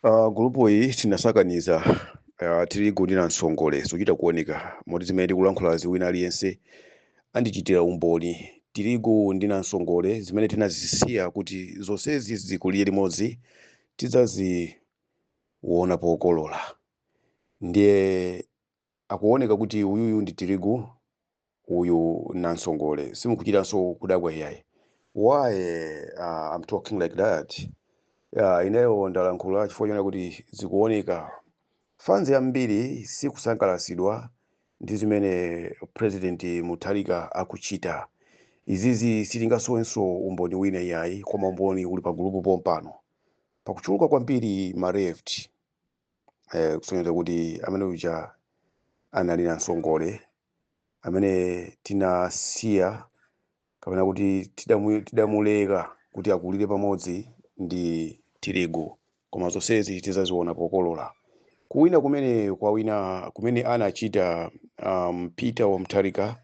Gulupu iyi tinasakaniza tirigu ndi namsongole zochita kuoneka moti zimene tikulankhulazi wina aliyense andichitira umboni. Tirigu ndi namsongole zimene tinazisiya kuti zonsezi zikulire limodzi tidzaziona pokolola. Ndiye akuoneka kuti uyuyu ndi tirigu, uyu namsongole, simukuchitanso kudabwa iyayi. Why I'm talking like that? Ineyo ndalankhula chifukwa chona kuti zikuoneka fans ambiri sikusangalatsidwa ndi zimene President Mutharika akuchita. Izizi sitingasowenso umboni wina iyayi, koma umboni uli pa gulupu pompano pakuchuluka kwambiri ma left kusonyeza kuti amene uja anali namsongole amene tinasiya kapena kuti tidamuleka kuti akulire pamodzi ndi tirigu, koma zonsezi tizaziona pokolola. Kuwina kumene kwawina kumene anachita Peter wa Mutharika,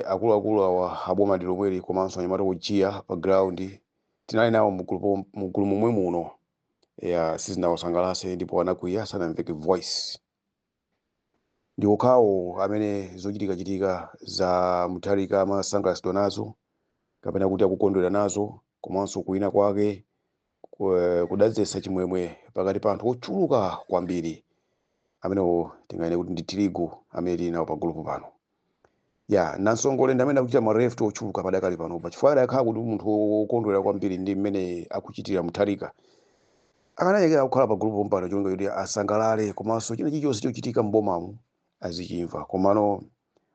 akuluakulu awa aboma ndi lomweli komanso anyamata ojiya pa ground tinali nawo mugulu momwe muno sizinawasangalatse ndipo anakwiya sanamveke voice. Ndi okhawo amene zochitika za Mutharika amasangalatsidwa nazo kapena kuti akukondwera nazo, komanso kuwina kwake kudadzetsa chimwemwe pakati pa anthu ochuluka kwambiri amenewo tingaene kuti ndi tirigu amene tili nawo pa gulupu pano. Namsongole ndi amene akuchita ma left ochuluka padakali pano chifukwa adakhala kuti munthu wokondwera kwambiri ndi mmene akuchitira Mutharika. Akanayekera kukhala pa gulupu pompano chonga kuti asangalale komanso chilichonse chochitika m'bomamu azichimva, komano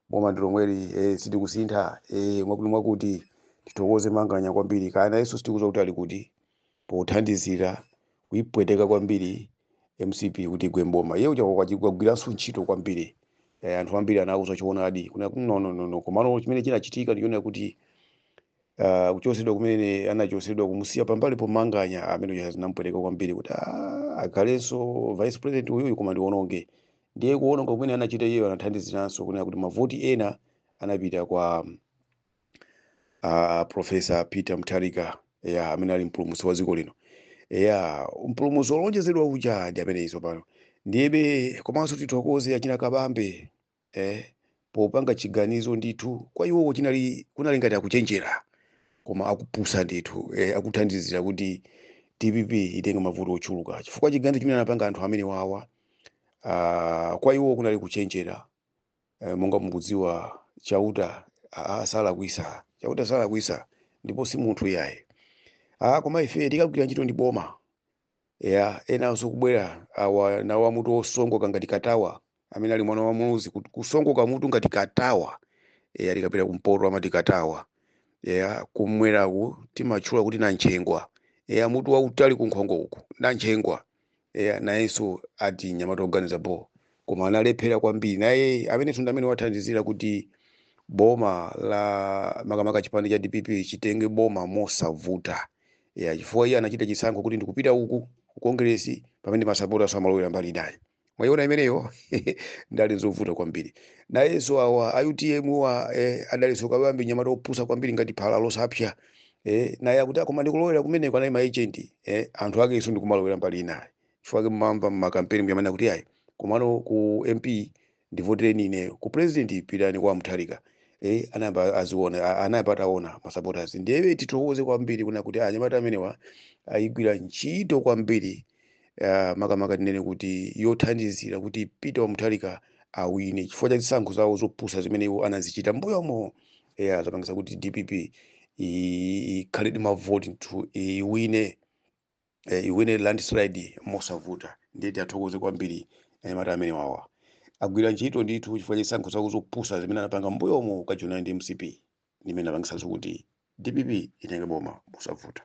boma ndi lomweli sitikusintha mwakuti titokoze manganya kwambiri kana yeso sitikuza kuti ali kuti pothandizira kuyipweteka kwambiri MCP kuti igwe mboma. Iye uja kwagwiranso ntchito kwambiri. Anthu ambiri anauza choonadi kuna no komano chimene chinachitika ndiona kuti kuchosedwa kumene anachosedwa kumusiya pambali pomanganya amene uja zinampweteka kwambiri kuti akhalenso vice president uyuyu koma ndiwononge. Ndiye kuononga kumene anachita iye anathandiziranso kunena kuti mavoti ena anapita kwa Professor Peter Mutharika amene ali mpulumutsi wa dziko lino. Mpulumutsi olonjezedwa uja ndi amene izo pano. Ndiyebe komanso tithokoze achina Kabambe popanga chiganizo ndithu kwa iwo kunali ngati akuchenjera koma akupusa ndithu akuthandizira kuti DPP itenge mavoti ochuluka chifukwa chiganizo chimene anapanga anthu amene wawa. Kwa iwo kunali kuchenjera monga mukudziwa Chauta salakwisa ndipo si munthu yaye. Koma ife tikagwira ntchito ndi boma enanso kubwera awa nawo mutu osongoka ngati Katawa amene ali mwana wa Muluzi kusongoka mutu ngati Katawa alikapita kumpoto amati Katawa kumweraku timatchula kuti Nanchengwa mutu wautali kunkhongo uku Nanchengwa nayenso ati nyamata oganiza bo koma analephera kwambiri naye amene tunda amene wathandizira kuti boma la makamaka chipande cha DPP chitenge boma mosavuta. Chifukwa iye anachita chisankho kuti ndikupita uku ku Congress pamene masapota samalowera mbali naye. Mwayiona imeneyo ndali zovuta kwambiri. Nayenso awa UTM adalinso Kabambe nyamata opusa kwambiri ngati phala losapsa. Naye akuti koma ndikulowera kumene kwanali ma agent anthu ake iso ndikumalowera mbali naye. Chifukwa mmamba makampeni muyamana kuti ayi komano ku MP ndivotereni ine ku president pitani kwa Mutharika. Anayamba aziona anayamba ataona masupporters. Ndiye titokoze kwambiri kuna kuti anyamata amenewa ayigwira ntchito kwambiri makamaka tinene kuti yothandizira kuti Peter wa Mutharika awine chifukwa cha zisankho zawo zopusa zimene iwo anazichita mbuyomo. Zapangisa kuti DPP ikhaledi mavoti iwine landslide mosavuta. Ndiye tatokoze kwambiri anyamata amene wawa agwira ntchito ndithu chifukwa cha zisankho zawo zopusa zimene anapanga mbuyomo kajuna ndi MCP. Ndimene apangisa kuti DPP itenge boma mosavuta.